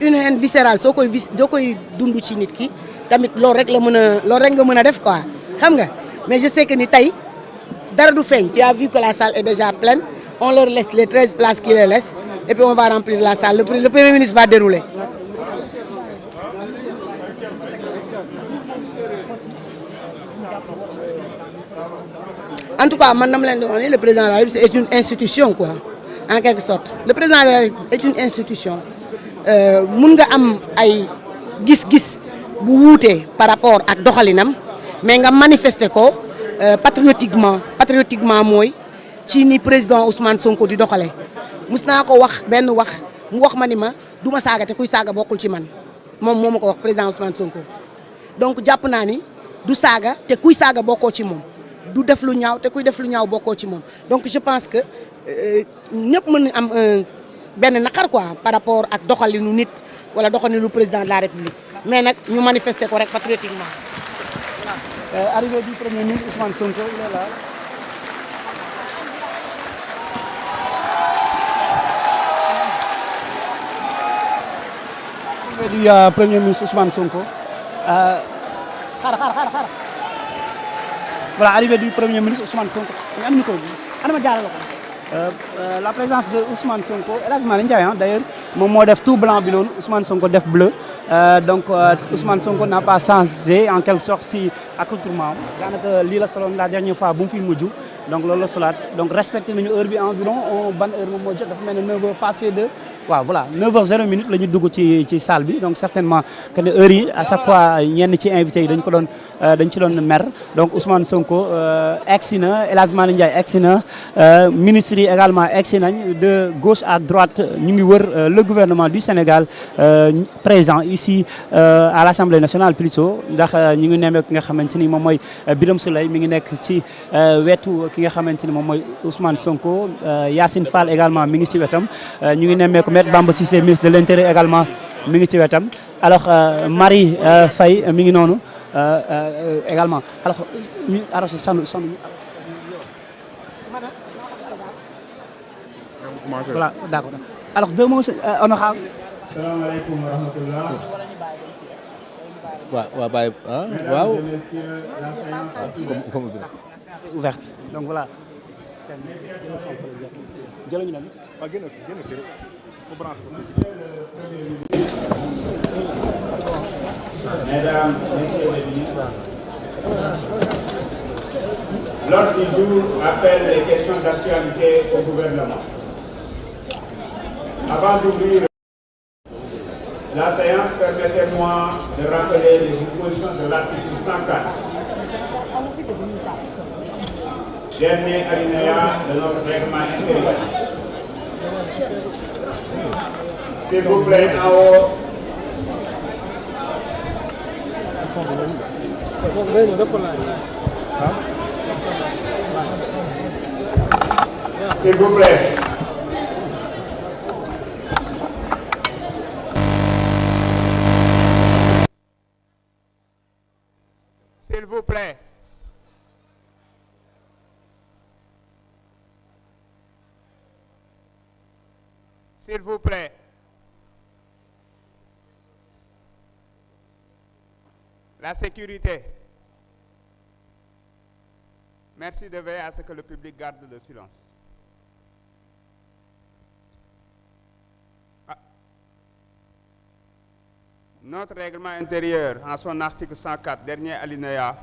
une haine viscérale soo koy dund ci nit ki tamit loolu rek nga mën a def quoi xam nga mais je sais que ni tey dara du feeñ. Tu as vu que la salle est déjà pleine, on leur laisse les 13 places qui les laissent et puis on va remplir la salle. Le Premier ministre va dérouler. En tout cas, le président de la République est une institution, quoi, en quelque sorte. Le président de la République est une institution. Mun nga am ay gis-gis bu wuute par rapport ak doxalinam mais nga manifester ko patriotiquement mooy ci ni président Ousmane Sonko di doxale mus naa ko wax benn wax mu wax ma ni ma du ma saaga te kuy saaga bokkul ci man moom moo ma ko wax président Ousmane Sonko donc jàpp naa ni du saaga te kuy saaga bokkoo ci moom du def lu ñaaw te kuy def lu ñaaw bokkoo ci moom donc je pense que ñëpp mën na am benn naqar quoi par rapport ak doxalinu nit wala doxalinu président de la République mais nag ñu manifester ko rek patriotiquement. Arrivée du Premier ministre Ousmane Sonko, il est là. Arrivée du Premier ministre Ousmane Sonko. Voilà, arrivée du Premier ministre Ousmane Sonko. La présence de Ousmane Sonko, El Hadji Malick Ndiaye d'ailleurs moom moo def tout blanc bi noonu Ousmane Sonko def bleu donc Ousmane Sonko n'a pas changé en quelque sorte si accoutrement daanaka lii la soloon la dernière fois bu mu fi mujj donc loolu la solaat donc respecté nañu heure bi environ ban heure moom moo jot dafa mel ne 9h passé de waaw voilà 9h0 la ñu dugg ci salle bi donc certainement que ne heure yi à chaque fois ñenn ci invité yi dañ ci doon mer donc Ousmane Sonko egsi na El Hadji Malick Ndiaye egsi na ministre yi également egsi nañ de gauche à droite ñu ngi wër le gouvernement du Sénégal présent ici à l'Assemblée nationale plutôt ndax ñu ngi nemmeeku ki nga xamante ni moom mooy Birame Souleye mi ngi nekk ci wetu ki nga xamante ni moom mooy Ousmane Sonko Yacine Fall également mi ngi ci wetam ñu ngi nemmeeku Maître Bamba Cissé ministre de l'Intérieur également mi ngi ci wetam alors Marie Faye mi ngi noonu également alors ñu arrosé sanu voilà d'accord alors deux mots honorable. Salaamaaleykum wa rahmatullah. waaw Baye waaw. comme ouverte donc voilà. jëluñu na waaw génn fi rek mu branché ko. Mesdames, Messieurs les ministres, l'ordre du jour appelle les questions d'actualité au gouvernement. Avant d'ouvrir la séance, permettez-moi de rappeler les dispositions de l'article 104, dernier alinéa de notre règlement intérieur. S'il vous plaît, en haut. S'il vous plaît. S'il vous plaît. S'il vous plaît. La sécurité. Merci de veiller à ce que le public garde le silence. Notre règlement intérieur, en son article 104, dernier alinéa,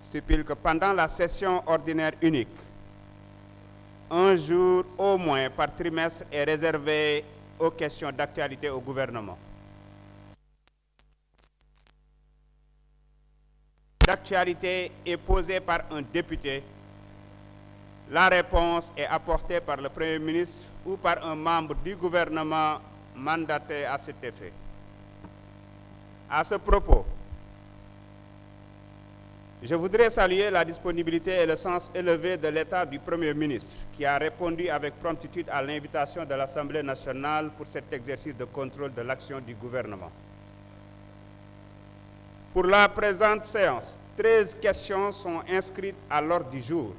stipule que pendant la session ordinaire unique, un jour au moins par trimestre est réservé aux questions d'actualité au gouvernement. D'actualité est posée par un député, la réponse est apportée par le Premier ministre ou par un membre du gouvernement mandaté à cet effet. À ce propos, je voudrais saluer la disponibilité et le sens élevé de l'État du Premier ministre, qui a répondu avec promptitude à l'invitation de l'Assemblée nationale pour cet exercice de contrôle de l'action du gouvernement. Pour la présente séance, 13 questions sont inscrites à l'ordre du jour.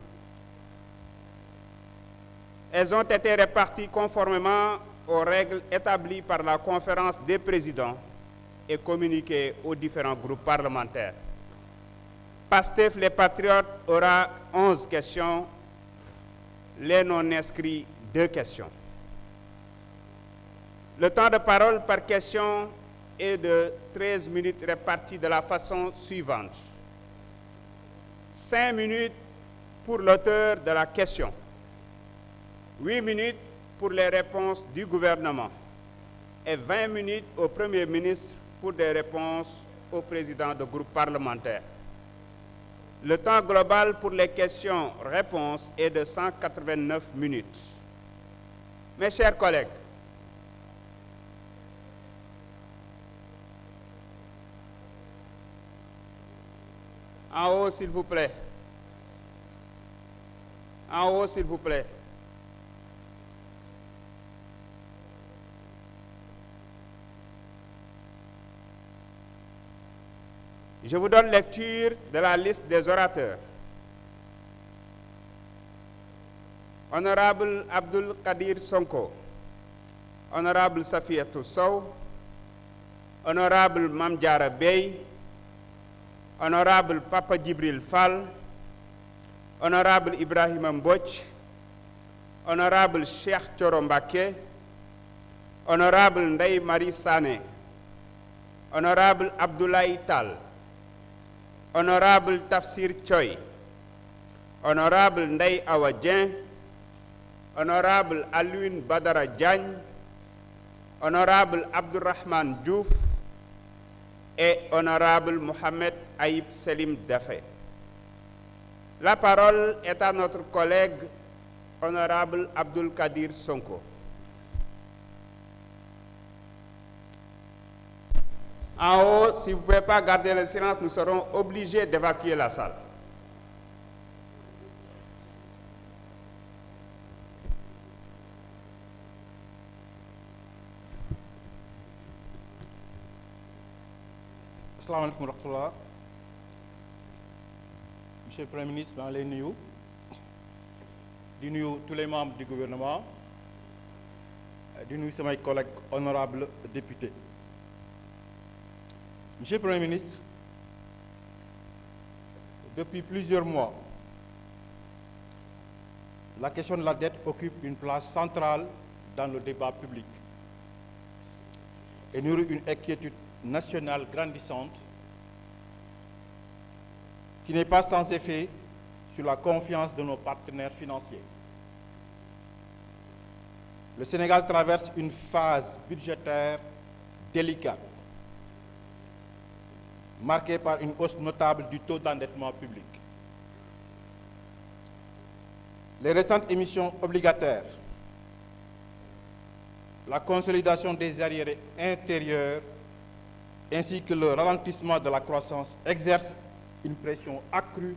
Elles ont été réparties conformément aux règles établies par la conférence des présidents et communiquées aux différents groupes parlementaires. PASTEF, les Patriotes, aura 11 questions, les non-inscrits 2 questions. Le temps de parole par question est de 13 minutes réparties de la façon suivante. 5 minutes pour l'auteur de la question, 8 minutes pour les réponses du gouvernement et 20 minutes au Premier ministre pour des réponses au président de groupe parlementaire. Le temps global pour les questions-réponses est de 189 minutes. Mes chers collègues, en haut, s'il vous plaît. En haut, s'il vous plaît. Je vous donne lecture de la liste des orateurs. Honorable Abdul Kadir Sonko, Honorable Safiatou Sow, Honorable Mame Diarra Bèye, Honorable Papa Djibril Fall, Honorable Ibrahima Mbodj, Honorable Cheikh Thioro Mbacké, Honorable Ndeye Marie Sané, Honorable Abdoulaye Tall, Honorable Tafsir Thioye, Honorable Ndeye Awa Dieng, Honorable Alioune Badara Diagne, Honorable Abdourahmane Diouf et Honorable Mohamed Aïb Selim Dafé. La parole est à notre collègue Honorable Abdul Kadir Sonko. En haut, si vous ne pouvez pas garder le silence, nous serons obligés d'évacuer la salle. Assalamu alaikum wa rahmatullah. Monsieur le Premier ministre, maa ngi lay nuyu di nuyu tous les membres du gouvernement di nuyu samay collègues honorables députés. Monsieur le Premier ministre, depuis plusieurs mois, la question de la dette occupe une place centrale dans le débat public et nourrit une inquiétude nationale grandissante qui n'est pas sans effet sur la confiance de nos partenaires financiers. Le Sénégal traverse une phase budgétaire délicate, marquée par une hausse notable du taux d'endettement public. Les récentes émissions obligataires, la consolidation des arriérés intérieurs ainsi que le ralentissement de la croissance exercent une pression accrue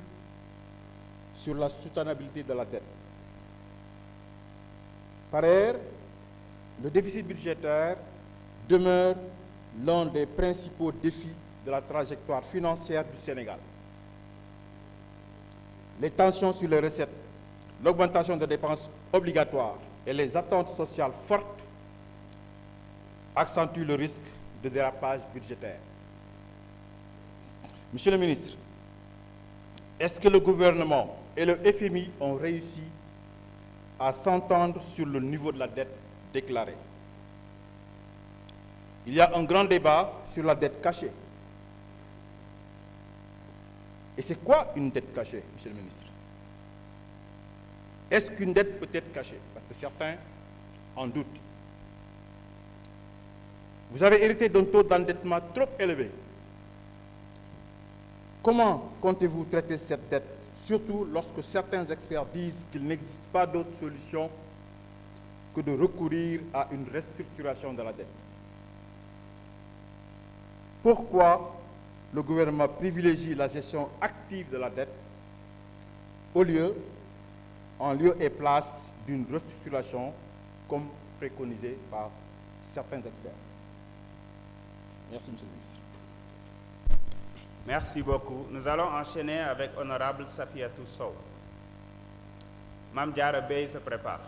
sur la soutenabilité de la dette. Par ailleurs, le déficit budgétaire demeure l'un des principaux défis de la trajectoire financière du Sénégal. Les tensions sur les recettes, l'augmentation des dépenses obligatoires et les attentes sociales fortes accentuent le risque de dérapage budgétaire. Monsieur le ministre, est-ce que le gouvernement et le FMI ont réussi à s'entendre sur le niveau de la dette déclarée? Il y a un grand débat sur la dette cachée. Et c'est quoi une dette cachée, monsieur le ministre? Est-ce qu'une dette peut être cachée? Parce que certains en doutent. Vous avez hérité d'un taux d'endettement trop élevé. Comment comptez-vous traiter cette dette, surtout lorsque certains experts disent qu'il n'existe pas d'autre solution que de recourir à une restructuration de la dette? Pourquoi le gouvernement privilégie la gestion active de la dette en lieu et place d'une restructuration comme préconisé par certains experts? Merci, monsieur le ministre. Merci beaucoup. Nous allons enchaîner avec Honorable Safiatou Sow. Mame Diarra Bèye se prépare.